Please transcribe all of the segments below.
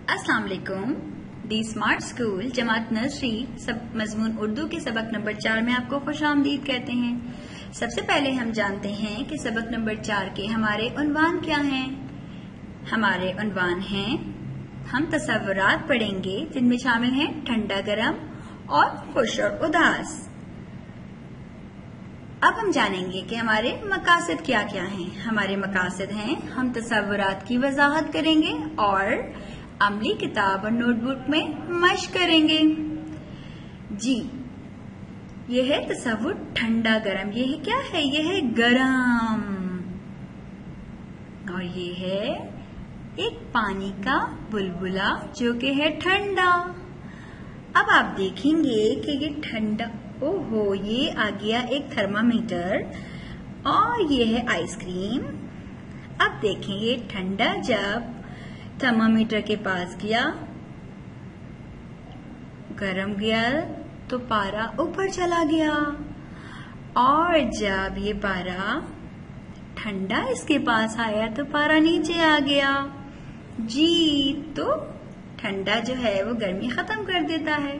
अस्सलाम वालेकुम। दी smart school जमात nursery सब मजमून उर्दू के सबक नंबर 4 में आपको खुशामदीद कहते हैं। सबसे पहले हम जानते हैं कि सबक नंबर 4 के हमारे उन्वान क्या हैं। हमारे उन्वान हैं, हम तसव्वुरात पढ़ेंगे जिनमें शामिल हैं ठंडा गरम और खुश और उदास। अब हम जानेंगे कि हमारे मकासद क्या क्या हैं। हमारे मकासद हैं, हम तसव्वुरात की वजाहत करेंगे और अमली किताब और नोटबुक में मश्क करेंगे। जी, ये है तसव्वुर ठंडा गरम। ये है क्या है? ये है गरम। और ये है एक पानी का बुलबुला जो कि है ठंडा। अब आप देखेंगे कि ये ठंडा, ओहो, ये आ गया एक थर्मामीटर और ये है आइसक्रीम। अब देखें, ये ठंडा जब थर्मामीटर के पास गया, गरम गया तो पारा ऊपर चला गया, और जब ये पारा ठंडा इसके पास आया तो पारा नीचे आ गया। जी, तो ठंडा जो है वो गर्मी खत्म कर देता है।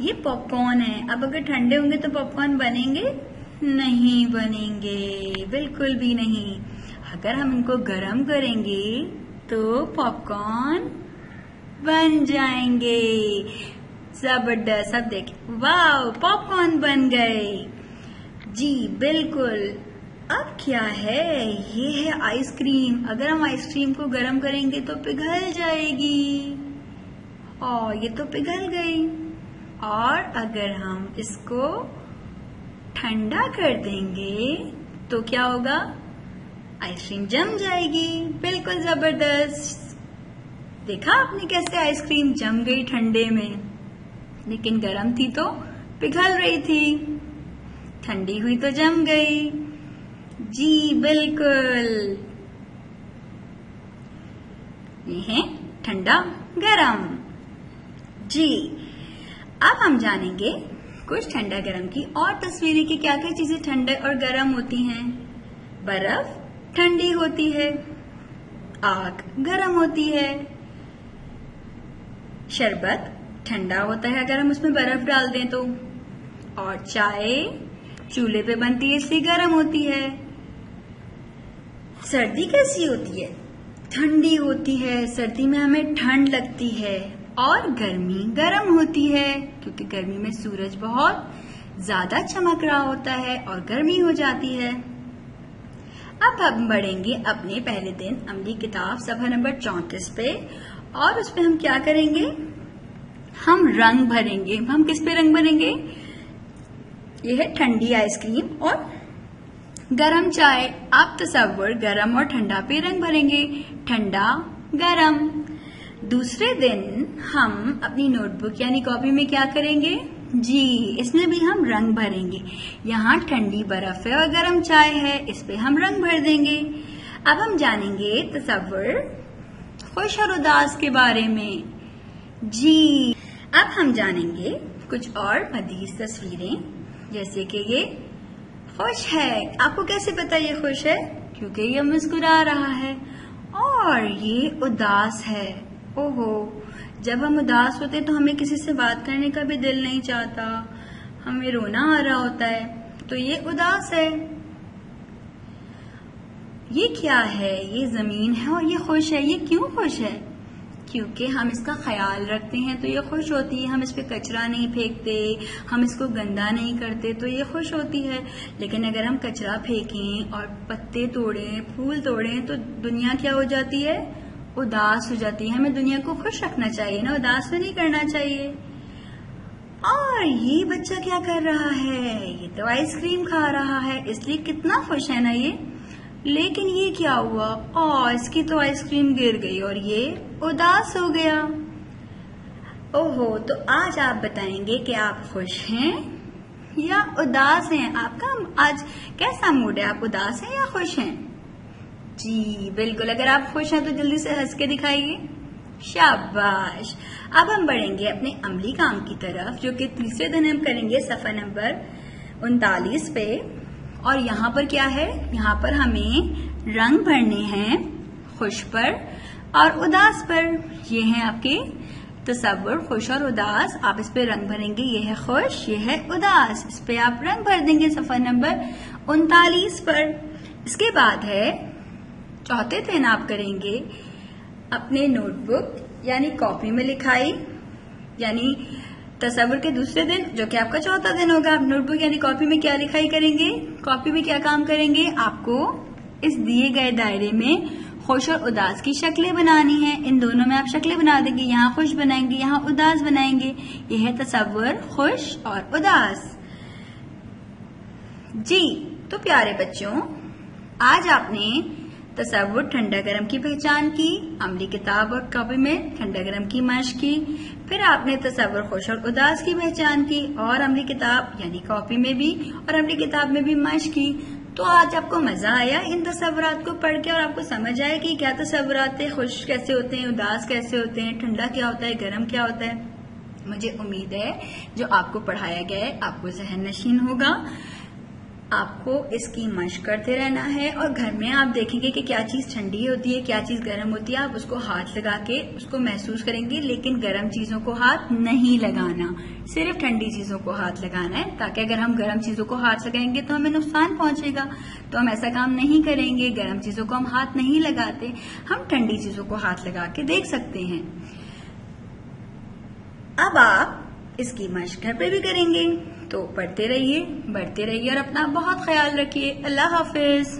ये पॉपकॉर्न है। अब अगर ठंडे होंगे तो पॉपकॉर्न बनेंगे? नहीं बनेंगे, बिल्कुल भी नहीं। अगर हम इनको गरम करेंगे तो पॉपकॉर्न बन जाएंगे। जबरदस्त। अब देखिए, वाह, पॉपकॉर्न बन गए। जी बिल्कुल। अब क्या है? ये है आइसक्रीम। अगर हम आइसक्रीम को गरम करेंगे तो पिघल जाएगी, और ये तो पिघल गई। और अगर हम इसको ठंडा कर देंगे तो क्या होगा? आइसक्रीम जम जाएगी। बिल्कुल जबरदस्त। देखा आपने कैसे आइसक्रीम जम गई ठंडे में, लेकिन गरम थी तो पिघल रही थी, ठंडी हुई तो जम गई। जी बिल्कुल। ये है ठंडा गरम। जी, अब हम जानेंगे कुछ ठंडा गरम की और तस्वीरें कि क्या क्या चीजें ठंडे और गरम होती हैं। बर्फ ठंडी होती है, आग गरम होती है, शरबत ठंडा होता है अगर हम उसमें बर्फ डाल दें तो, और चाय चूल्हे पे बनती है इसलिए गरम होती है। सर्दी कैसी होती है? ठंडी होती है। सर्दी में हमें ठंड लगती है। और गर्मी गरम होती है क्योंकि गर्मी में सूरज बहुत ज्यादा चमक रहा होता है और गर्मी हो जाती है। अब हम बढ़ेंगे अपने पहले दिन अमली किताब सफा नंबर 34 पे, और उस पे हम क्या करेंगे? हम रंग भरेंगे। हम किस पे रंग भरेंगे? ये है ठंडी आइसक्रीम और गरम चाय। आप तसव्वुर गरम और ठंडा पे रंग भरेंगे, ठंडा गरम। दूसरे दिन हम अपनी नोटबुक यानी कॉपी में क्या करेंगे? जी, इसमें भी हम रंग भरेंगे। यहाँ ठंडी बर्फ है और गरम चाय है, इस पे हम रंग भर देंगे। अब हम जानेंगे तसव्वुर खुश और उदास के बारे में। जी, अब हम जानेंगे कुछ और मदीह तस्वीरें, जैसे कि ये खुश है। आपको कैसे पता ये खुश है? क्योंकि ये मुस्कुरा रहा है। और ये उदास है। ओहो, जब हम उदास होते हैं तो हमें किसी से बात करने का भी दिल नहीं चाहता, हमें रोना आ रहा होता है, तो ये उदास है। ये क्या है? ये जमीन है और ये खुश है। ये क्यों खुश है? क्योंकि हम इसका ख्याल रखते हैं तो ये खुश होती है। हम इस पे कचरा नहीं फेंकते, हम इसको गंदा नहीं करते तो ये खुश होती है। लेकिन अगर हम कचरा फेंकें और पत्ते तोड़ें, फूल तोड़ें तो दुनिया क्या हो जाती है? उदास हो जाती है। हमें दुनिया को खुश रखना चाहिए ना, उदास तो नहीं करना चाहिए। और ये बच्चा क्या कर रहा है? ये तो आइसक्रीम खा रहा है, इसलिए कितना खुश है ना ये। लेकिन ये क्या हुआ? इसकी तो आइसक्रीम गिर गई और ये उदास हो गया। ओहो, तो आज आप बताएंगे कि आप खुश हैं या उदास हैं? आपका आज कैसा मूड है? आप उदास हैं या खुश हैं? जी बिल्कुल। अगर आप खुश हैं तो जल्दी से हंस के दिखाइए। शाबाश। अब हम बढ़ेंगे अपने अमली काम की तरफ, जो कि तीसरे दिन हम करेंगे सफा नंबर 39 पे। और यहाँ पर क्या है? यहाँ पर हमें रंग भरने हैं खुश पर اور اداس پر. یہ ہیں آپ کے تصور خوش اور اداس. آپ اس پہ رنگ بھریں گے. یہ ہے خوش, یہ ہے اداس. اس پہ آپ رنگ بھر دیں گے صفحہ نمبر 39 پر. اس کے بعد ہے چوتھے دن آپ کریں گے اپنے نوٹ بک یعنی کاپی میں لکھائی, یعنی تصور کے دوسرے دن جو کہ آپ کا چوتھا دن ہوگا. آپ نوٹ بک یعنی کاپی میں کیا لکھائی کریں گے؟ کاپی میں کیا کام کریں گے؟ آپ کو اس دیے گئے دائرے میں خوش اور اداس کی شکلیں بنانی ہیں. ان دونوں میں آپ شکلیں بنا دیں گے. یہاں خوش بنائیں گے, یہاں اداس بنائیں گے. یہ ہے تصور خوش اور اداس. جی تو پیارے بچوں, آج آپ نے تصور ٹھنڈا گرم کی پہچان کی, عملی کتاب اور کاپی میں ٹھنڈا گرم کی مشق کی. پھر آپ نے تصور خوش اور اداس کی پہچان کی اور عملی کتاب یعنی کاپی میں بھی اور عملی کتاب میں بھی مشق کی. تو آج آپ کو مزہ آیا ان تصورات کو پڑھ کے, اور آپ کو سمجھ آیا کہ کیا تصورات ہیں, خوش کیسے ہوتے ہیں, اداس کیسے ہوتے ہیں, ٹھنڈا کیا ہوتا ہے, گرم کیا ہوتا ہے. مجھے امید ہے جو آپ کو پڑھایا گیا ہے آپ کو ذہن نشین ہوگا. آپ کو اس کی مشق کرتے رہنا ہے اور گھر میں آپ دیکھیں گے کہ کیا چیز ٹھنڈی ہوتی ہے, کیا چیز گرم ہوتی ہے. آپ اس کو ہاتھ لگا کے اس کو محسوس کریں گے, لیکن گرم چیزوں کو ہاتھ نہیں لگانا, صرف ٹھنڈی چیزوں کو ہاتھ لگانا ہے, تاکہ اگر ہم گرم چیزوں کو ہاتھ لگائیں گے تو ہمیں نقصان پہنچے گا. تو ہم ایسا کام نہیں کریں گے. گرم چیزوں کو ہم ہاتھ نہیں لگاتے, ہم ٹھنڈی چیزوں کو ہاتھ لگا کے دیکھ سکتے ہیں. اب آپ اس کی مشق گھر پہ بھی کریں گے. تو پڑھتے رہیے, بڑھتے رہیے اور اپنا بہت خیال رکھیے. اللہ حافظ.